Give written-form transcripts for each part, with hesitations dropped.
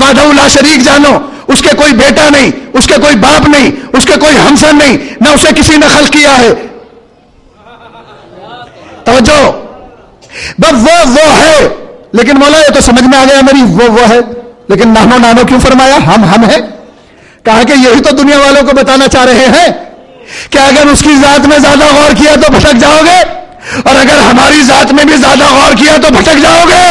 وحدہ لا شریک جانو، اس کے کوئی بیٹا نہیں، اس کے کوئی باپ نہیں، اس کے کوئی ہمسر نہیں، نہ اسے کسی نے خلق کیا ہے. توجہ، بس وہ ہے. لیکن مولا یہ تو سمجھ میں آ گیا میری وہ ہے، لیکن نانو نانو کیوں فرمایا؟ ہم ہیں. کہا کہ یہی تو دنیا والوں کو بتانا چاہ رہے ہیں کہ اگر اس کی ذات میں زیادہ غور کیا تو بھٹک جاؤ گے، اور اگر ہماری ذات میں بھی زیادہ غور کیا تو بھٹک جاؤ گے.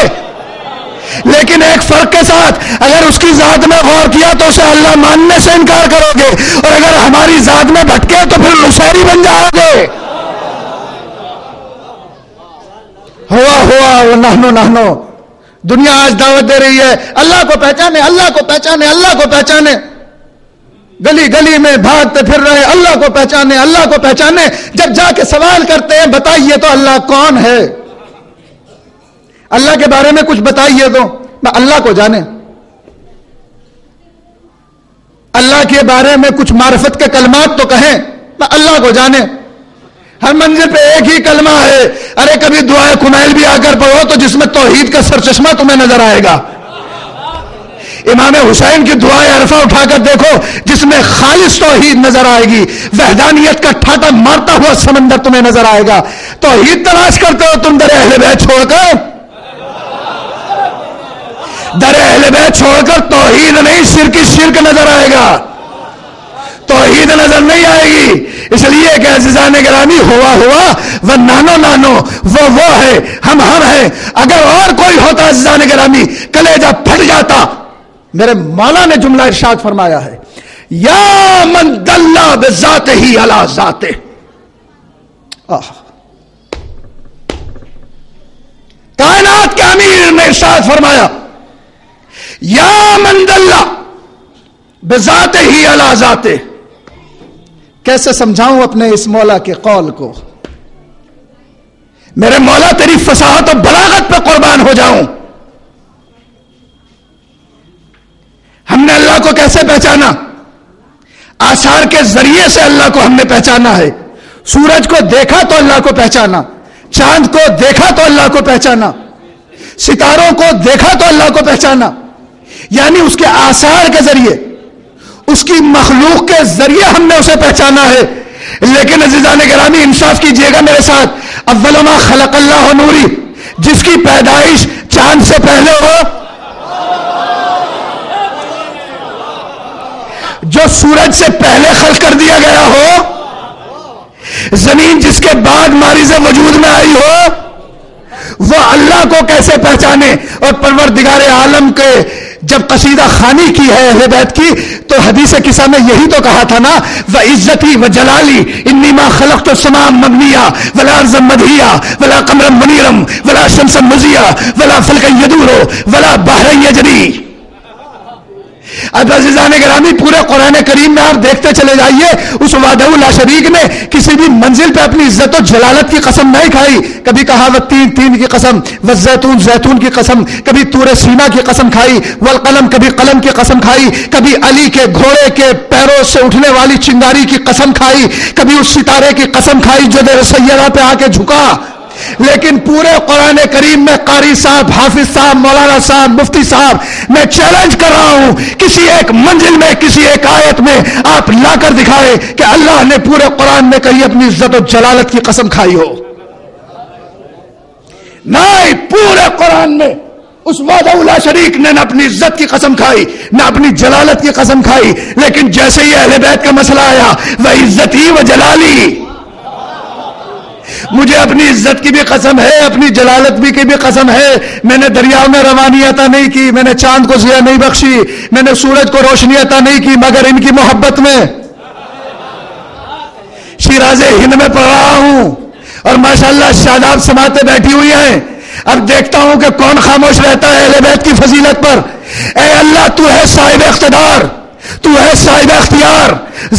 لیکن ایک فرق کے ساتھ، اگر اس کی ذات میں غور کیا تو اسے اللہ ماننے سے انکار کرو گے، اور اگر ہماری ذات میں بھٹکے تو پھر نصیری بن جاؤ گے. ہوا نہنو. دنیا آج دعوت دے رہی ہے اللہ کو پہچانے، اللہ کو پہچانے، اللہ کو پہچانے. گلی گلی میں بھاگتے پھر رہے اللہ کو پہچانے، اللہ کو پہچانے. جب جا کے سوال کرتے ہیں بتائیے تو اللہ کون ہے، اللہ کے بارے میں کچھ بتائیے تو اللہ کو جانے. اللہ کے بارے میں کچھ معرفت کے کلمات تو کہیں، اللہ کو جانے. ہر منزل پہ ایک ہی کلمہ ہے. ارے کبھی دعائے کنائل بھی آ کر پڑھو تو جس میں توحید کا سرچشمہ تمہیں نظر آئے گا. امام حسین کی دعائے عرفہ اٹھا کر دیکھو جس میں خالص توحید نظر آئے گی. وحدانیت کا ٹھاٹا مارتا ہوا سمندر تمہیں نظر آئے گا. توحید تلاش کرتے ہو تم در اہل بیت چھوڑ کر، در اہل بیت چھوڑ کر توحید نہیں شرک نظر آئے گا، توحید نظر نہیں آئے گی. اس لیے کہ عزیزان گرامی، ہوا وہ نانو وہ ہے، ہم ہیں. اگر اور کوئی ہوتا عزیزان گرامی کلیجہ پھٹ جاتا. میرے مولا نے جملہ ارشاد فرمایا ہے، یا من دل بذاتہ علی ذاتہ. کائنات کے امیر نے ارشاد فرمایا، یا من دل بذاتہ علی ذاتہ. کیسے سمجھاؤں اپنے اس مولا کے قول کو؟ میرے مولا تیری فصاحت و بلاغت پہ قربان ہو جاؤں. ہم نے اللہ کو کیسے پہچانا؟ آثار کے ذریعے سے اللہ کو ہم نے پہچانا ہے. سورج کو دیکھا تو اللہ کو پہچانا، چاند کو دیکھا تو اللہ کو پہچانا، ستاروں کو دیکھا تو اللہ کو پہچانا. یعنی اس کے آثار کے ذریعے، اس کی مخلوق کے ذریعے ہم نے اسے پہچانا ہے. لیکن عزیزان گرامی انصاف کیجئے گا میرے ساتھ، اول ما خلق اللہ نوری، جس کی پیدائش چاند سے پہلے ہو، جو سورج سے پہلے خلق کر دیا گیا ہو، زمین جس کے بعد ماریز وجود میں آئی ہو، وہ اللہ کو کیسے پہچانے؟ اور پروردگار عالم کے جب قصیدہ خوانی کی ہے اہل بیت کی تو حدیث قصہ میں یہی تو کہا تھا نا، وعزتی وجلالی انی ما خلقت السماء مبنیہ ولا ارضا مدحیہ ولا قمرا منیرا ولا شمسا مضیہ ولا فلکا یدور ولا بحرا یجری. اب عزیزان گرامی پورے قرآن کریم میں آپ دیکھتے چلے جائیے، اس وحدہ لا شریک نے کسی بھی منزل پہ اپنی عزت و جلالت کی قسم نہیں کھائی. کبھی کہا والتین کی قسم، والزیتون زیتون کی قسم، کبھی طور سینا کی قسم کھائی، والقلم کبھی قلم کی قسم کھائی، کبھی علی کے گھوڑے کے پیروں سے اٹھنے والی چنگاری کی قسم کھائی، کبھی اس ستارے کی قسم کھائی جو دیر سیارہ پہ آ کے جھکا. لیکن پورے قرآن کریم میں قاری صاحب، حافظ صاحب، مولانا صاحب، مفتی صاحب، میں چیلنج کر رہا ہوں کسی ایک منزل میں، کسی ایک آیت میں آپ لا کر دکھائے کہ اللہ نے پورے قرآن میں کہیں اپنی عزت و جلالت کی قسم کھائی ہو. نہیں، پورے قرآن میں اس وحدہ لا شریک نے نہ اپنی عزت کی قسم کھائی نہ اپنی جلالت کی قسم کھائی. لیکن جیسے ہی اہل بیت کا مسئلہ آیا، وعزتی وجلالی، مجھے اپنی عزت کی بھی قسم ہے، اپنی جلالت کی بھی قسم ہے. میں نے دریاؤں میں روانی عطا نہیں کی، میں نے چاند کو ضیاء نہیں بخشی، میں نے سورج کو روشنی عطا نہیں کی، مگر ان کی محبت میں شیراز ہند میں پڑھ رہا ہوں اور ماشاءاللہ شاداب سماعتیں بیٹھی ہوئی ہیں. اب دیکھتا ہوں کہ کون خاموش رہتا ہے اہل بیت کی فضیلت پر. اے اللہ، تو ہے صاحب اقتدار، تو ہے صاحب اختیار،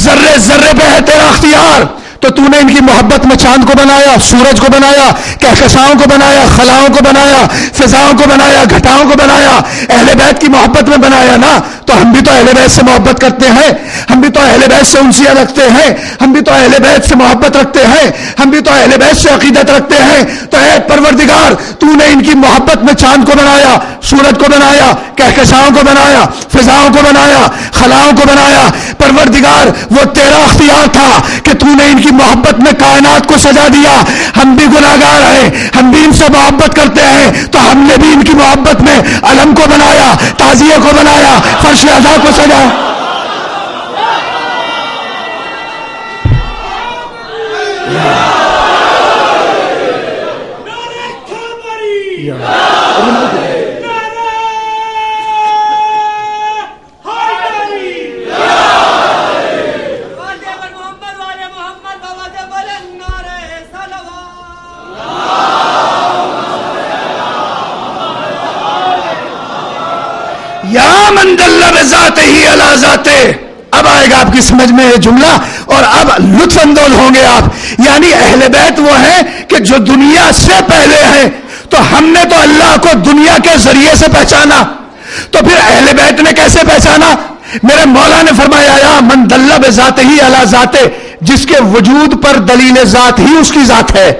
ذرے ذرے پہ ہے تیرا اختیار. تو تو نے ان کی محبت میں چاند کو بنایا، سورج کو بنایا، کہکشاؤں کو بنایا، خلاؤں کو بنایا، فضاؤں کو بنایا، گھٹاؤں کو بنایا، اہل بیت کی محبت میں بنایا نا. تو ہم بھی تو اہل بیت سے محبت کرتے ہیں، ہم بھی تو اہل بیت سے انسیت رکھتے ہیں، ہم بھی تو اہل بیت سے محبت رکھتے ہیں، ہم بھی تو اہل بیت سے عقیدت رکھتے ہیں. تو اے پروردگار، تو نے ان کی محبت میں چاند کو بنایا، سورج کو بنایا، کہکشاؤں کو بنایا، فضاؤں کو بنایا، خلاؤں کو بنایا. پروردگار وہ تیرا اختیار تھا کہ تو نے ان کی محبت میں کائنات کو سجا دیا. ہم بھی گناہگار ہیں، ہم بھی ان سے محبت کرتے ہیں، تو ہم نے بھی ان کی محبت میں علم کو بنایا، تعزیہ کو بنایا، فرش اعضاء کو سجایا. یا من دل بذاتہ علی ذاتہ. اب آئے گا آپ کی سمجھ میں یہ جملہ اور اب لطف اندوز ہوں گے آپ. یعنی اہل بیت وہ ہیں کہ جو دنیا سے پہلے ہیں، تو ہم نے تو اللہ کو دنیا کے ذریعے سے پہچانا، تو پھر اہل بیت نے کیسے پہچانا؟ میرے مولا نے فرمایا یا من دل بذاتہ علی ذاتہ، جس کے وجود پر دلیل ذات ہی اس کی ذات ہے.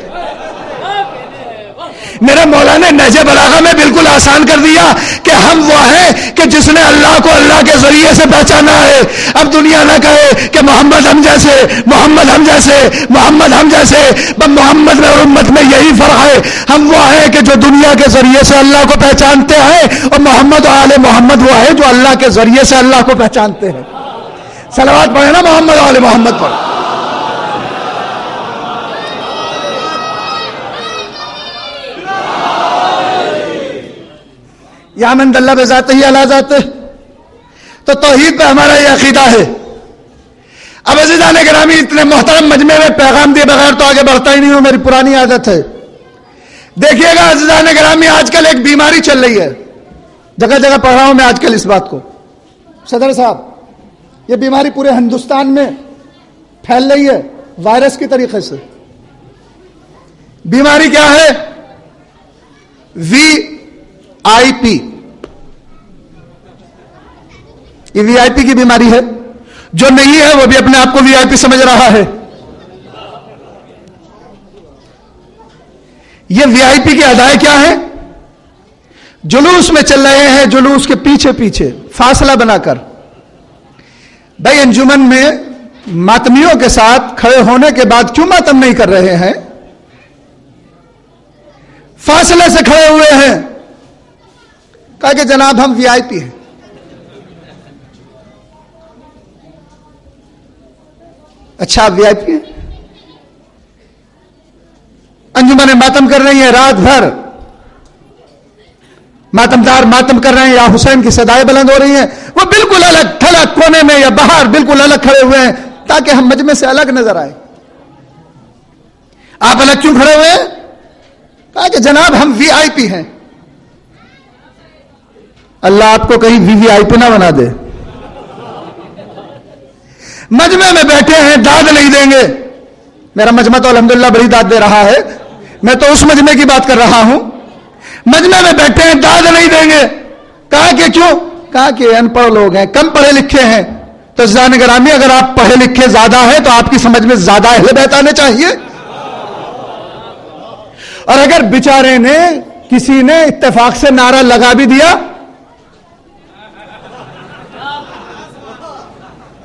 میرے مولا نے نہج بلاغہ میں بالکل آسان کر دیا کہ ہم وہ ہیں کہ جس نے اللہ کو اللہ کے ذریعے سے پہچانا ہے. اب دنیا نہ کہے کہ محمد ہم جیسے، محمد ہم جیسے، محمد ہم جیسے. محمد میں اور امت میں یہی فرق ہے. ہم وہ ہیں کہ جو دنیا کے ذریعے سے اللہ کو پہچانتے ہیں، اور محمد و آل محمد وہ ہے جو اللہ کے ذریعے سے اللہ کو پہچانتے ہیں. صلوات پڑھے نا محمد و آل محمد پر. یا من دل بذاتہ علی ذاتہ. تو توحید پہ ہمارا یہ عقیدہ ہے. اب عزیزان گرامی، اتنے محترم مجمع میں پیغام دیے بغیر تو آگے بڑھتا ہی نہیں ہوں، میری پرانی عادت ہے. دیکھیے گا عزیزان گرامی، آج کل ایک بیماری چل رہی ہے، جگہ جگہ پڑھ رہا ہوں میں آج کل اس بات کو. صدر صاحب، یہ بیماری پورے ہندوستان میں پھیل رہی ہے وائرس کی طریقے سے. بیماری کیا ہے؟ VIP. یہ VIP کی بیماری ہے. جو نہیں ہے وہ بھی اپنے آپ کو VIP سمجھ رہا ہے. یہ VIP کی ادائیں کیا ہیں؟ جلوس میں چل رہے ہیں، جلوس کے پیچھے پیچھے فاصلہ بنا کر. بھائی انجمن میں ماتمیوں کے ساتھ کھڑے ہونے کے بعد کیوں ماتم نہیں کر رہے ہیں؟ فاصلے سے کھڑے ہوئے ہیں. کہا کہ جناب ہم VIP ہیں. اچھا آپ VIP ہیں؟ انجمنیں ماتم کر رہی ہیں، رات بھر ماتمدار ماتم کر رہے ہیں، یا حسین کی صدائیں بلند ہو رہی ہیں. وہ بالکل الگ تھلگ کونے میں یا باہر بالکل الگ کھڑے ہوئے ہیں تاکہ ہم مجمع سے الگ نظر آئے. آپ الگ کیوں کھڑے ہوئے ہیں؟ کہا کہ جناب ہم VIP ہیں. اللہ آپ کو کہیں VIP نہ بنا دے. مجمع میں بیٹھے ہیں، داد نہیں دیں گے. میرا مجمع تو الحمدللہ بڑی داد دے رہا ہے، میں تو اس مجمع کی بات کر رہا ہوں. مجمع میں بیٹھے ہیں، داد نہیں دیں گے. کہا کہ کیوں؟ کہا کہ ان پڑھ لوگ ہیں، کم پڑھے لکھے ہیں. تو عزیزان گرامی، اگر آپ پڑھے لکھے زیادہ ہیں تو آپ کی سمجھ میں زیادہ اہل بیت آنے چاہیے. اور اگر بیچارے نے کسی نے اتفاق سے نعرہ لگا بھی دیا،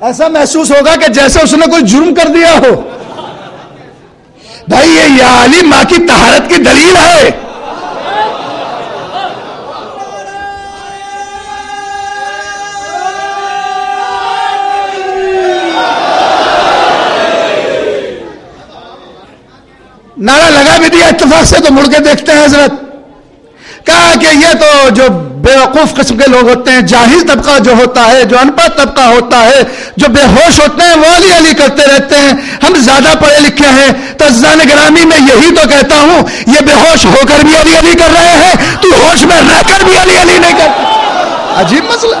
ایسا محسوس ہوگا کہ جیسے اس نے کوئی جرم کر دیا ہو. بھائی یہ یا علی ماں کی طہارت کی دلیل ہے. نعرہ لگا بھی دیا اتفاق سے تو مڑ کے دیکھتے ہیں حضرت. کہا کہ یہ تو جو بیوقوف قسم کے لوگ ہوتے ہیں، جاہل طبقہ جو ہوتا ہے، جو ان پڑھ طبقہ ہوتا ہے، جو بے ہوش ہوتے ہیں، وہ علی علی کرتے رہتے ہیں. ہم زیادہ پڑھے لکھے ہیں. تو عزیزان گرامی میں یہی تو کہتا ہوں، یہ بے ہوش ہو کر بھی علی علی کر رہے ہیں، تو ہوش میں رہ کر بھی علی علی نہیں کرتے. عجیب مسئلہ.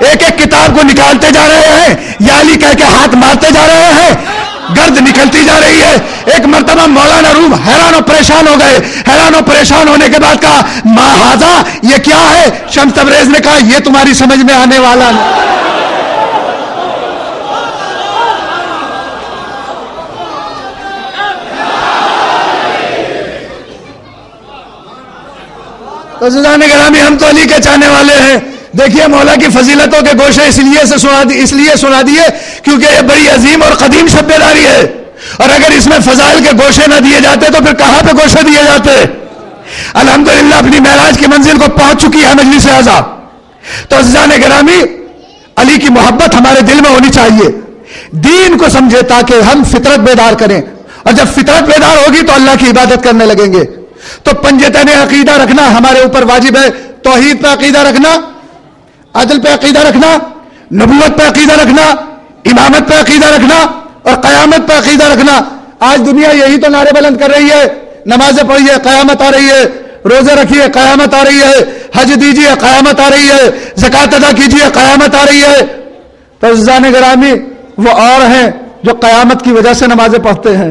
ایک ایک کتاب کو نکالتے جا رہے ہیں، یا علی کہہ کے ہاتھ مارتے جا رہے ہیں، گرد نکلتی جا رہی ہے۔ ایک مرتبہ مولانا روم حیران و پریشان ہو گئے، حیران و پریشان ہونے کے بعد کہا ما ھذا، یہ کیا ہے؟ شمس تبریز نے کہا یہ تمہاری سمجھ میں آنے والا نہیں۔ تو عزیزان گرامی، ہم تو علی کے چاہنے والے ہیں۔ دیکھیے مولا کی فضیلتوں کے گوشے اس لیے سنا دیے کیونکہ یہ بڑی عظیم اور قدیم شب بیداری ہے، اور اگر اس میں فضائل کے گوشے نہ دیے جاتے تو پھر کہاں پہ گوشے دیے جاتے؟ الحمدللہ اپنی معراج کی منزل کو پہنچ چکی ہے مجلس اعظم۔ تو عزیزان گرامی، علی کی محبت ہمارے دل میں ہونی چاہیے، دین کو سمجھے تاکہ ہم فطرت بیدار کریں، اور جب فطرت بیدار ہوگی تو اللہ کی عبادت کرنے لگیں گے۔ تو پنجتن عقیدہ رکھنا ہمارے اوپر واجب ہے، توحید پہ عقیدہ رکھنا، عدل پہ عقیدہ رکھنا، نبوت پہ عقیدہ رکھنا، امامت پہ عقیدہ رکھنا، اور قیامت پہ عقیدہ رکھنا۔ آج دنیا یہی تو نعرے بلند کر رہی ہے، نمازیں پڑھیے قیامت آ رہی ہے، روزے رکھیے قیامت آ رہی ہے، حج دیجیے قیامت آ رہی ہے، زکوٰۃ ادا کیجیے قیامت آ رہی ہے۔ تو عزیزان گرامی، وہ اور ہیں جو قیامت کی وجہ سے نمازیں پڑھتے ہیں،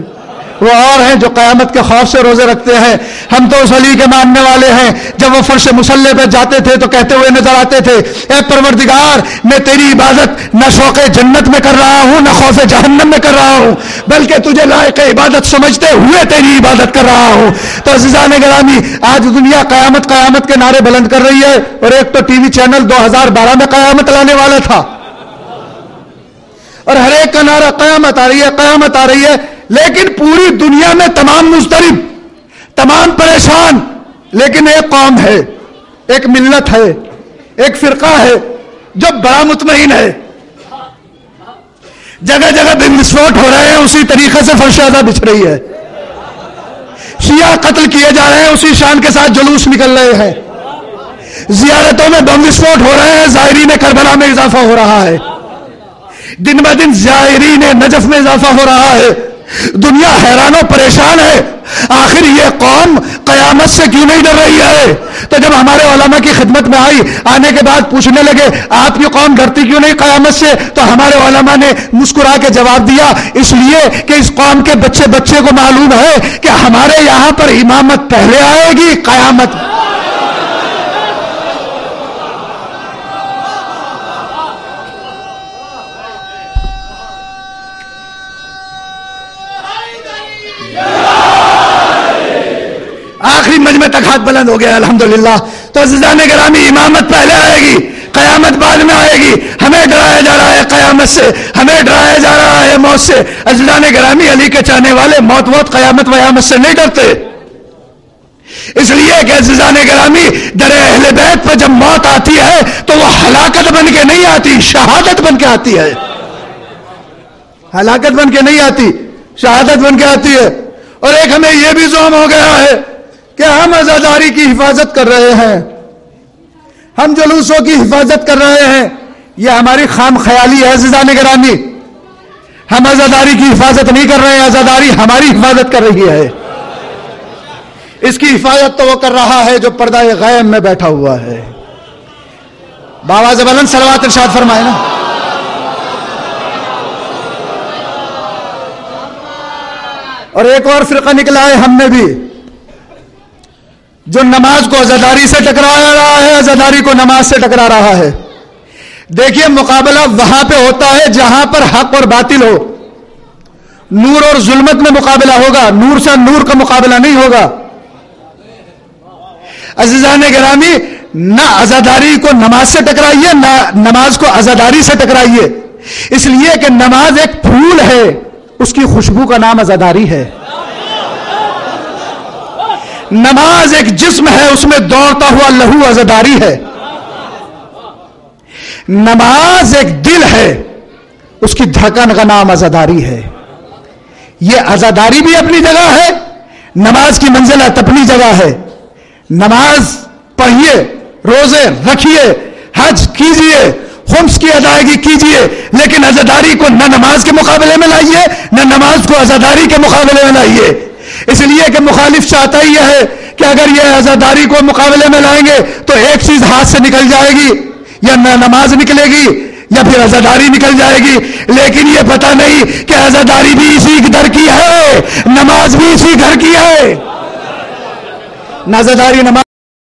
وہ اور ہیں جو قیامت کے خوف سے روزے رکھتے ہیں۔ ہم تو اس علی کے ماننے والے ہیں، جب وہ فرش مصلی پہ جاتے تھے تو کہتے ہوئے نظر آتے تھے اے پروردگار، میں تیری عبادت نہ شوق جنت میں کر رہا ہوں نہ خوف جہنم میں کر رہا ہوں، بلکہ تجھے لائق عبادت سمجھتے ہوئے تیری عبادت کر رہا ہوں۔ تو عزیزان گرامی، آج دنیا قیامت قیامت کے نعرے بلند کر رہی ہے، اور ایک تو ٹی وی چینل 2012 میں قیامت لانے والا تھا، اور ہر ایک کا نعرہ قیامت آ رہی ہے قیامت آ رہی ہے، لیکن پوری دنیا میں تمام مضطرب، تمام پریشان، لیکن ایک قوم ہے، ایک ملت ہے، ایک فرقہ ہے جو بڑا مطمئن ہے۔ جگہ جگہ بم وسفوٹ ہو رہے ہیں، اسی طریقے سے فرش اعضا بچھ رہی ہے، شیعہ قتل کیے جا رہے ہیں، اسی شان کے ساتھ جلوس نکل رہے ہیں، زیارتوں میں بم وسفوٹ ہو رہے ہیں، زائرین کربلا میں اضافہ ہو رہا ہے، دن بہ دن زائرین نجف میں اضافہ ہو رہا ہے۔ دنیا حیران و پریشان ہے، آخر یہ قوم قیامت سے کیوں نہیں ڈر رہی ہے؟ تو جب ہمارے علماء کی خدمت میں آئی، آنے کے بعد پوچھنے لگے آپ کی قوم ڈرتی کیوں نہیں قیامت سے؟ تو ہمارے علماء نے مسکرا کے جواب دیا اس لیے کہ اس قوم کے بچے بچے کو معلوم ہے کہ ہمارے یہاں پر امامت پہلے آئے گی قیامت۔ آخری مجمع تک ہاتھ بلند ہو گیا الحمدللہ۔ تو عزیزان گرامی، امامت پہلے آئے گی، قیامت بعد میں آئے گی۔ ہمیں ڈرایا جا رہا ہے قیامت سے، ہمیں ڈرایا جا رہا ہے موت سے۔ عزیزان گرامی، علی کے چاہنے والے موت قیامت ویامت سے نہیں ڈرتے، اس لیے کہ عزیزان گرامی، در اہل بیت پر جب موت آتی ہے تو وہ ہلاکت بن کے نہیں آتی، شہادت بن کے آتی ہے، ہلاکت بن کے نہیں آتی، شہادت بن کے آتی ہے۔ اور ایک ہمیں یہ بھی زوم ہو گیا ہے کہ ہم عزاداری کی حفاظت کر رہے ہیں، ہم جلوسوں کی حفاظت کر رہے ہیں، یہ ہماری خام خیالی ہے عزیزان گرامی۔ ہم عزاداری کی حفاظت نہیں کر رہے ہیں، عزاداری ہماری حفاظت کر رہی ہے۔ اس کی حفاظت تو وہ کر رہا ہے جو پردہ غیب میں بیٹھا ہوا ہے۔ باواز بلند صلوات ارشاد فرمائے نا۔ اور ایک اور فرقہ نکلا ہے ہم میں بھی، جو نماز کو عزاداری سے ٹکرا رہا ہے، عزاداری کو نماز سے ٹکرا رہا ہے۔ دیکھیے، مقابلہ وہاں پہ ہوتا ہے جہاں پر حق اور باطل ہو، نور اور ظلمت میں مقابلہ ہوگا، نور سے نور کا مقابلہ نہیں ہوگا۔ عزیزان گرامی، نہ عزاداری کو نماز سے ٹکرائیے، نہ نماز کو عزاداری سے ٹکرائیے، اس لیے کہ نماز ایک پھول ہے، اس کی خوشبو کا نام عزاداری ہے۔ نماز ایک جسم ہے، اس میں دوڑتا ہوا لہو عزاداری ہے۔ نماز ایک دل ہے، اس کی دھڑکن کا نام عزاداری ہے۔ یہ عزاداری بھی اپنی جگہ ہے، نماز کی منزلت اپنی جگہ ہے۔ نماز پڑھیے، روزے رکھیے، حج کیجیے، خمس کی ادائیگی کیجیے، لیکن عزاداری کو نہ نماز کے مقابلے میں لائیے، نہ نماز کو عزاداری کے مقابلے میں لائیے۔ اس لیے کہ مخالف چاہتا ہی ہے کہ اگر یہ عزاداری کو مقابلے میں لائیں گے تو ایک چیز ہاتھ سے نکل جائے گی، یا نماز نکلے گی یا پھر عزاداری نکل جائے گی، لیکن یہ پتہ نہیں کہ عزاداری بھی اسی گھر کی ہے، نماز بھی اسی گھر کی ہے. عزاداری نماز